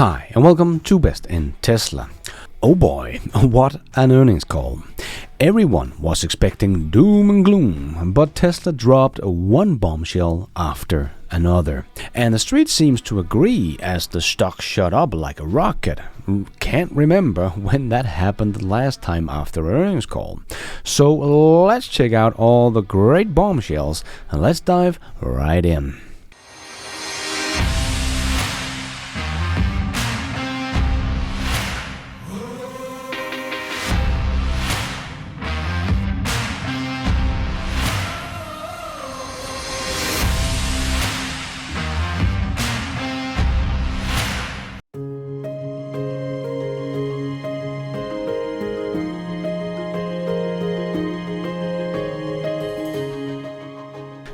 Hi, and welcome to Best in Tesla. Oh boy, what an earnings call. Everyone was expecting doom and gloom, but Tesla dropped one bombshell after another. And the street seems to agree as the stock shot up like a rocket. Can't remember when that happened the last time after an earnings call. So let's check out all the great bombshells and let's dive right in.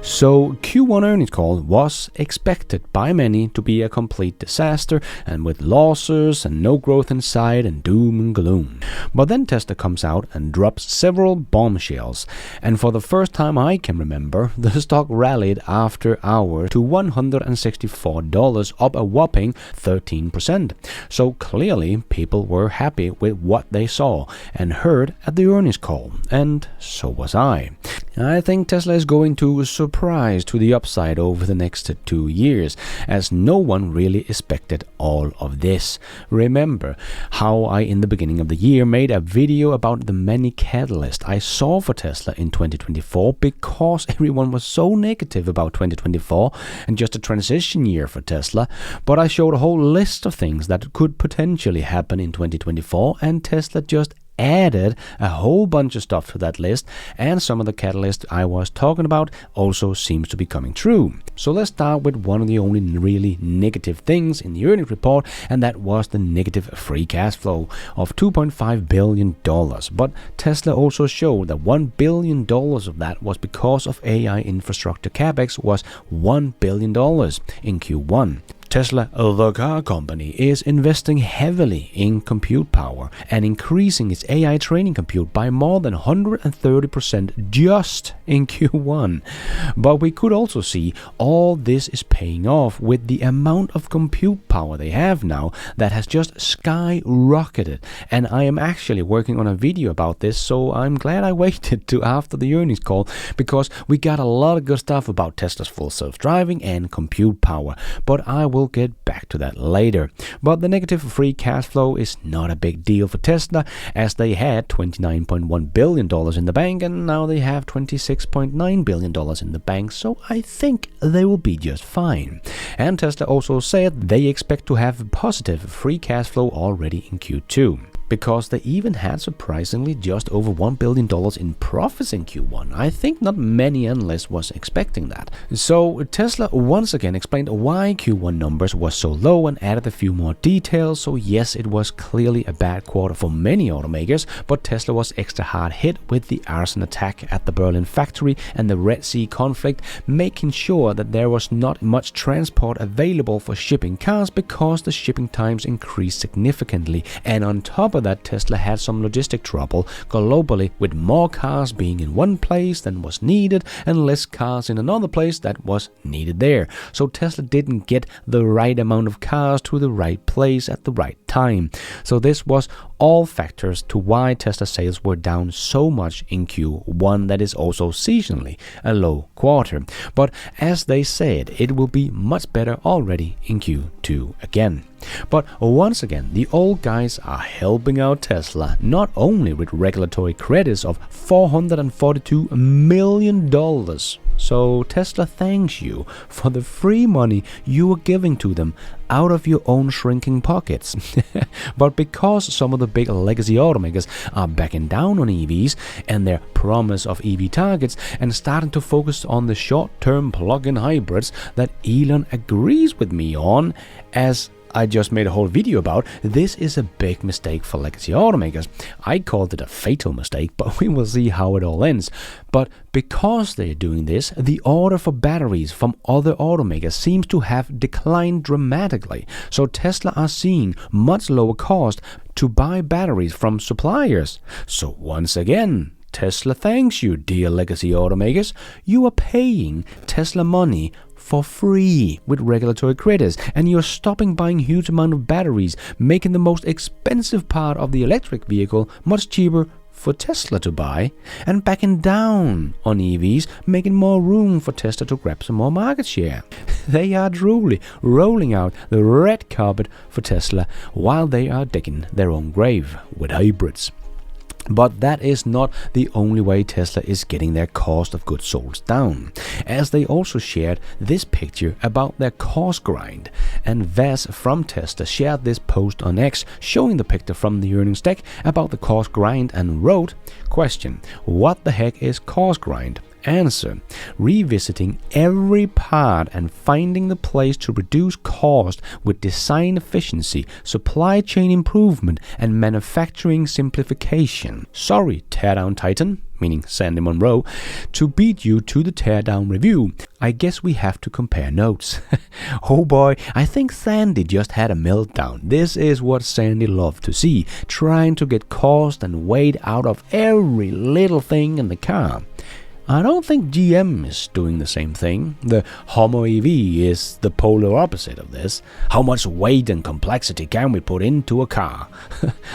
So Q1 earnings call was expected by many to be a complete disaster and with losses and no growth in sight and doom and gloom. But then Tesla comes out and drops several bombshells, and for the first time I can remember, the stock rallied after hours to $164, up a whopping 13%. So clearly people were happy with what they saw and heard at the earnings call, and so was I. I think Tesla is going to surprise to the upside over the next 2 years, as no one really expected all of this. Remember how I in the beginning of the year made a video about the many catalysts I saw for Tesla in 2024 because everyone was so negative about 2024 and just a transition year for Tesla, but I showed a whole list of things that could potentially happen in 2024, and Tesla just added a whole bunch of stuff to that list, and some of the catalysts I was talking about also seems to be coming true. So let's start with one of the only really negative things in the earnings report, and that was the negative free cash flow of $2.5 billion. But Tesla also showed that $1 billion of that was because of AI infrastructure. CapEx was $1 billion in Q1. Tesla, the car company, is investing heavily in compute power and increasing its AI training compute by more than 130% just in Q1. But we could also see all this is paying off with the amount of compute power they have now that has just skyrocketed. And I am actually working on a video about this, so I'm glad I waited to after the earnings call, because we got a lot of good stuff about Tesla's full self-driving and compute power. But I will get back to that later. But the negative free cash flow is not a big deal for Tesla, as they had $29.1 billion in the bank and now they have $26.9 billion in the bank, so I think they will be just fine. And Tesla also said they expect to have positive free cash flow already in Q2, because they even had surprisingly just over $1 billion in profits in Q1. I think not many analysts was expecting that. So Tesla once again explained why Q1 numbers was so low and added a few more details. So yes, it was clearly a bad quarter for many automakers, but Tesla was extra hard hit with the arson attack at the Berlin factory and the Red Sea conflict, making sure that there was not much transport available for shipping cars because the shipping times increased significantly. And on top of that, Tesla had some logistic trouble globally, with more cars being in one place than was needed and less cars in another place that was needed there. So Tesla didn't get the right amount of cars to the right place at the right time. So this was all factors to why Tesla sales were down so much in Q1, that is also seasonally a low quarter. But as they said, it will be much better already in Q2 again. But once again, the old guys are helping out Tesla, not only with regulatory credits of $442 million. So Tesla thanks you for the free money you are giving to them out of your own shrinking pockets. But because some of the big legacy automakers are backing down on EVs and their promise of EV targets and starting to focus on the short-term plug-in hybrids that Elon agrees with me on, as I just made a whole video about, this is a big mistake for legacy automakers. I called it a fatal mistake, but we will see how it all ends. But because they're doing this, the order for batteries from other automakers seems to have declined dramatically. So Tesla are seeing much lower cost to buy batteries from suppliers. So once again, Tesla thanks you, dear legacy automakers. You are paying Tesla money for free with regulatory credits, and you're stopping buying huge amount of batteries, making the most expensive part of the electric vehicle much cheaper for Tesla to buy, and backing down on EVs, making more room for Tesla to grab some more market share. They are truly rolling out the red carpet for Tesla while they are digging their own grave with hybrids. But that is not the only way Tesla is getting their cost of goods sold down, as they also shared this picture about their cost grind. And Vaz from Tesla shared this post on X showing the picture from the earnings deck about the cost grind and wrote, question, what the heck is cost grind? Answer, revisiting every part and finding the place to reduce cost with design efficiency, supply chain improvement, and manufacturing simplification. Sorry, Teardown Titan, meaning Sandy Monroe, to beat you to the teardown review. I guess we have to compare notes. Oh boy, I think Sandy just had a meltdown. This is what Sandy loved to see, trying to get cost and weight out of every little thing in the car. I don't think GM is doing the same thing. The Homo EV is the polar opposite of this. How much weight and complexity can we put into a car?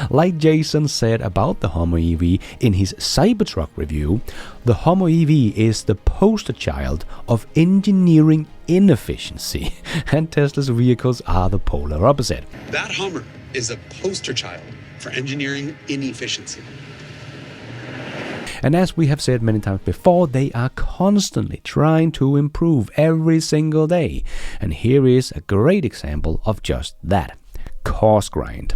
Like Jason said about the Homo EV in his Cybertruck review, the Homo EV is the poster child of engineering inefficiency, and Tesla's vehicles are the polar opposite. That Hummer is a poster child for engineering inefficiency. And as we have said many times before, they are constantly trying to improve every single day. And here is a great example of just that. Cost grind.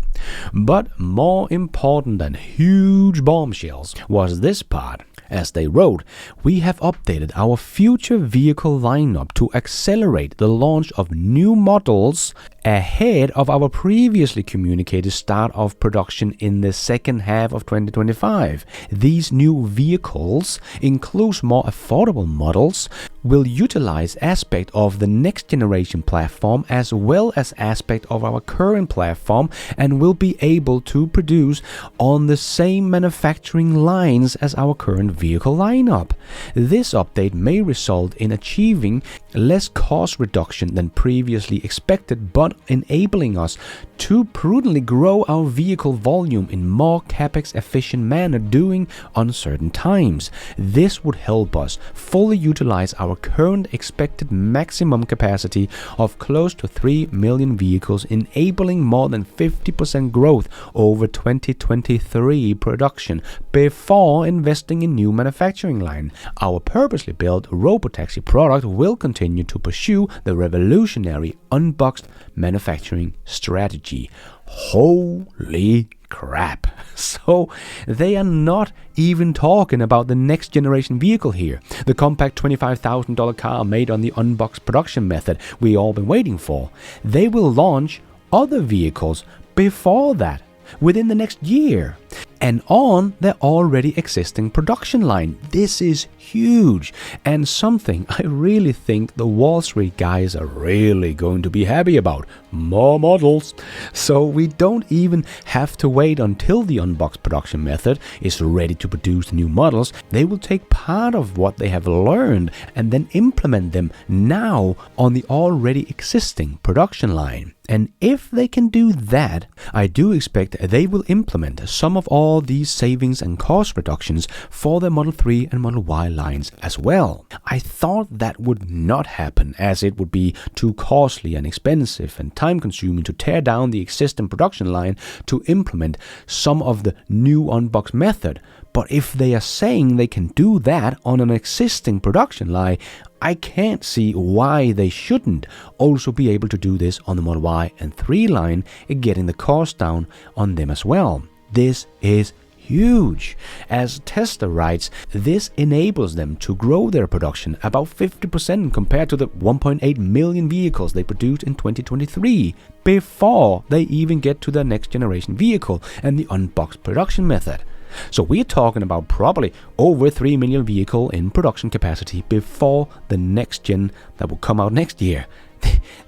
But more important than huge bombshells was this part. As they wrote, we have updated our future vehicle lineup to accelerate the launch of new models ahead of our previously communicated start of production in the second half of 2025. These new vehicles include more affordable models, will utilize aspect of the next generation platform as well as aspect of our current platform, and will be able to produce on the same manufacturing lines as our current vehicle lineup. This update may result in achieving less cost reduction than previously expected, but enabling us to prudently grow our vehicle volume in more capex efficient manner during uncertain times. This would help us fully utilize our current expected maximum capacity of close to 3 million vehicles, enabling more than 50% growth over 2023 production before investing in new manufacturing line. Our purposely built robotaxi product will continue to pursue the revolutionary unboxed manufacturing strategy. Holy crap. So they are not even talking about the next generation vehicle here, the compact $25,000 car made on the unboxed production method we all been waiting for. They will launch other vehicles before that, within the next year, and on their already existing production line. This is huge, and something I really think the Wall Street guys are really going to be happy about. More models. So we don't even have to wait until the unboxed production method is ready to produce new models. They will take part of what they have learned and then implement them now on the already existing production line. And if they can do that, I do expect they will implement some of all these savings and cost reductions for the Model 3 and Model Y lines as well. I thought that would not happen, as it would be too costly and expensive and time consuming to tear down the existing production line to implement some of the new unboxed method. But if they are saying they can do that on an existing production line, I can't see why they shouldn't also be able to do this on the Model Y and 3 line, getting the cost down on them as well. This is huge. As Tesla writes, this enables them to grow their production about 50% compared to the 1.8 million vehicles they produced in 2023, before they even get to their next generation vehicle and the unboxed production method. So we're talking about probably over 3 million vehicle in production capacity before the next gen that will come out next year.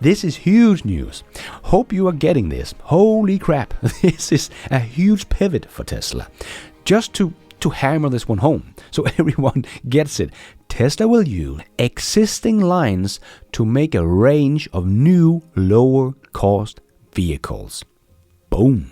This is huge news. Hope you are getting this. Holy crap. This is a huge pivot for Tesla. Just to to hammer this one home so everyone gets it, Tesla will use existing lines to make a range of new, lower-cost vehicles. Boom.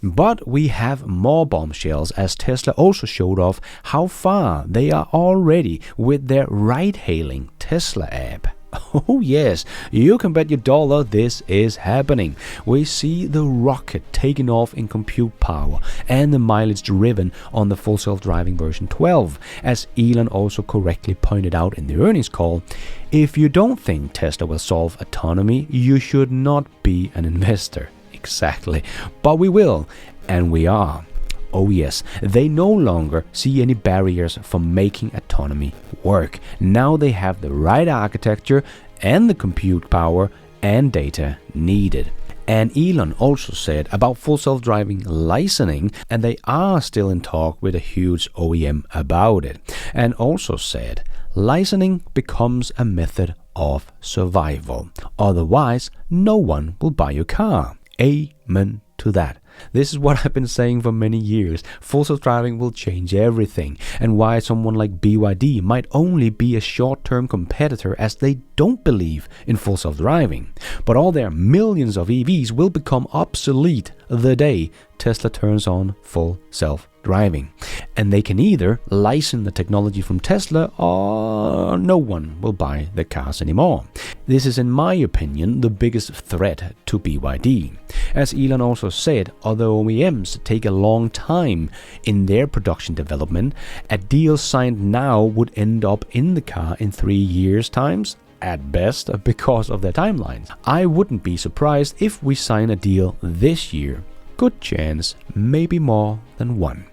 But we have more bombshells, as Tesla also showed off how far they are already with their ride-hailing Tesla app. Oh yes, you can bet your dollar this is happening. We see the rocket taking off in compute power and the mileage driven on the full self-driving version 12. As Elon also correctly pointed out in the earnings call, if you don't think Tesla will solve autonomy, you should not be an investor. Exactly. But we will, and we are. Oh yes, they no longer see any barriers for making autonomy work. Now they have the right architecture and the compute power and data needed. And Elon also said about full self-driving licensing, and they are still in talk with a huge OEM about it. And also said, licensing becomes a method of survival. Otherwise, no one will buy your car. Amen to that. This is what I've been saying for many years. Full self-driving will change everything, and why someone like BYD might only be a short-term competitor, as they don't believe in full self-driving. But all their millions of EVs will become obsolete the day Tesla turns on full self-driving. And they can either license the technology from Tesla, or no one will buy the cars anymore. This is, in my opinion, the biggest threat to BYD. As Elon also said, although OEMs take a long time in their production development, a deal signed now would end up in the car in 3 years' times, at best, because of their timelines. I wouldn't be surprised if we sign a deal this year. Good chance, maybe more than one.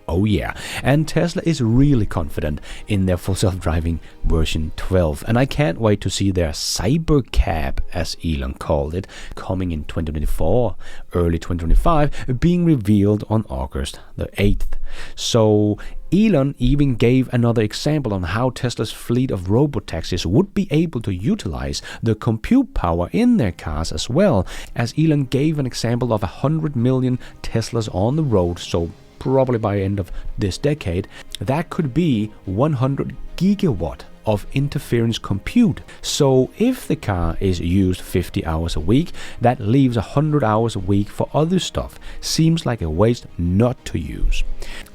Oh yeah, and Tesla is really confident in their full self-driving version 12, and I can't wait to see their Cybercab, as Elon called it, coming in 2024, early 2025, being revealed on August the 8th. So Elon even gave another example on how Tesla's fleet of robotaxis would be able to utilize the compute power in their cars, as well as Elon gave an example of 100 million Teslas on the road, so probably by the end of this decade, that could be 100 gigawatt of interference compute. So if the car is used 50 hours a week, that leaves 100 hours a week for other stuff. Seems like a waste not to use.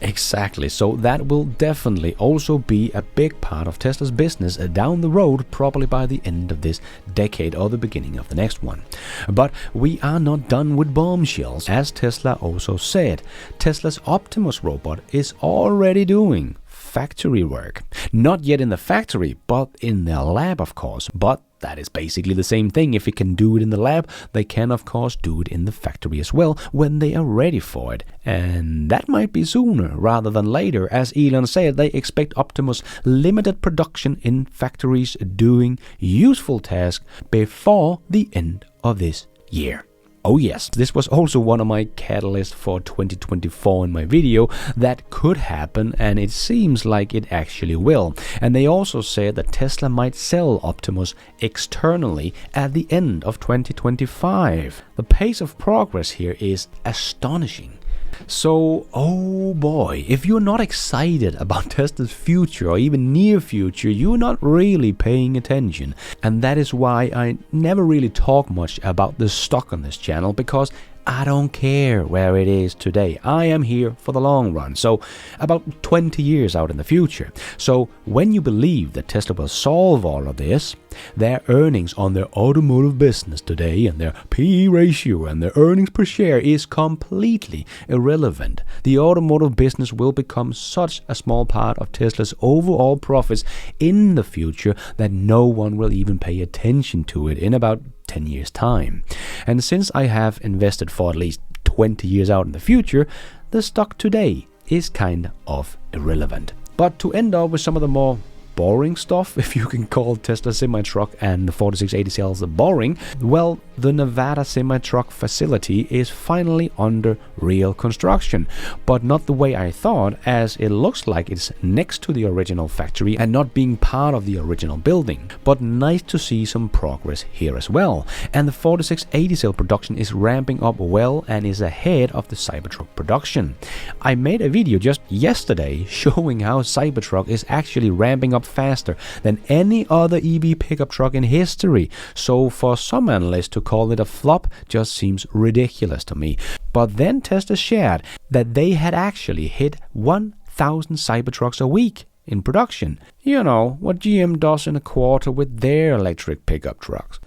Exactly, so that will definitely also be a big part of Tesla's business down the road, probably by the end of this decade or the beginning of the next one. But we are not done with bombshells. As Tesla also said, Tesla's Optimus robot is already doing factory work. Not yet in the factory, but in their lab, of course. But that is basically the same thing. If it can do it in the lab, they can of course do it in the factory as well when they are ready for it. And that might be sooner rather than later. As Elon said, they expect Optimus limited production in factories doing useful tasks before the end of this year. Oh yes, this was also one of my catalysts for 2024 in my video. That could happen, and it seems like it actually will. And they also said that Tesla might sell Optimus externally at the end of 2025. The pace of progress here is astonishing. So, oh boy, if you're not excited about Tesla's future or even near future, you're not really paying attention. And that is why I never really talk much about the stock on this channel, because I don't care where it is today. I am here for the long run, so about 20 years out in the future. So when you believe that Tesla will solve all of this, their earnings on their automotive business today and their PE ratio and their earnings per share is completely irrelevant. The automotive business will become such a small part of Tesla's overall profits in the future that no one will even pay attention to it in about 10 years' time. And since I have invested for at least 20 years out in the future, the stock today is kind of irrelevant. But to end up with some of the more boring stuff, if you can call Tesla semi-truck and the 4680 cells boring, well, the Nevada semi-truck facility is finally under real construction. But not the way I thought, as it looks like it's next to the original factory and not being part of the original building. But nice to see some progress here as well. And the 4680 cell production is ramping up well and is ahead of the Cybertruck production. I made a video just yesterday showing how Cybertruck is actually ramping up faster than any other EV pickup truck in history. So for some analysts to call it a flop just seems ridiculous to me. But then Tesla shared that they had actually hit 1,000 Cybertrucks a week in production. You know, what GM does in a quarter with their electric pickup trucks.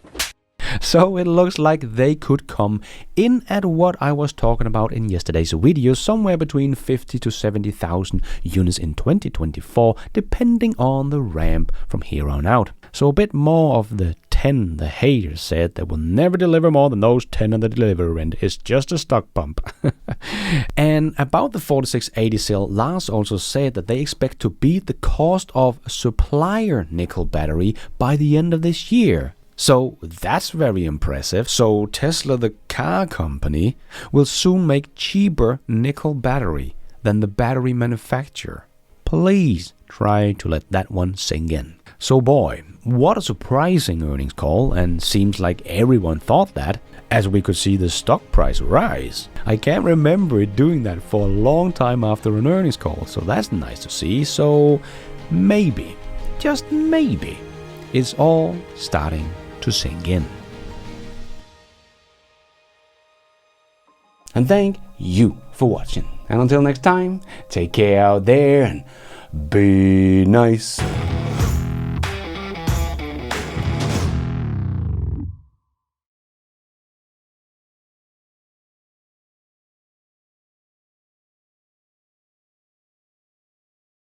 So it looks like they could come in at what I was talking about in yesterday's video, somewhere between 50 to 70,000 units in 2024, depending on the ramp from here on out. So a bit more of the 10 the haters said that will never deliver more than those 10 on the delivery end is just a stock bump. And about the 4680 cell, Lars also said that they expect to beat the cost of a supplier nickel battery by the end of this year. So that's very impressive. So Tesla, the car company, will soon make cheaper nickel battery than the battery manufacturer. Please try to let that one sink in. So boy, what a surprising earnings call, and seems like everyone thought that, as we could see the stock price rise. I can't remember it doing that for a long time after an earnings call, so that's nice to see. So maybe, just maybe, it's all starting to sink in. And thank you for watching. And until next time, take care out there and be nice.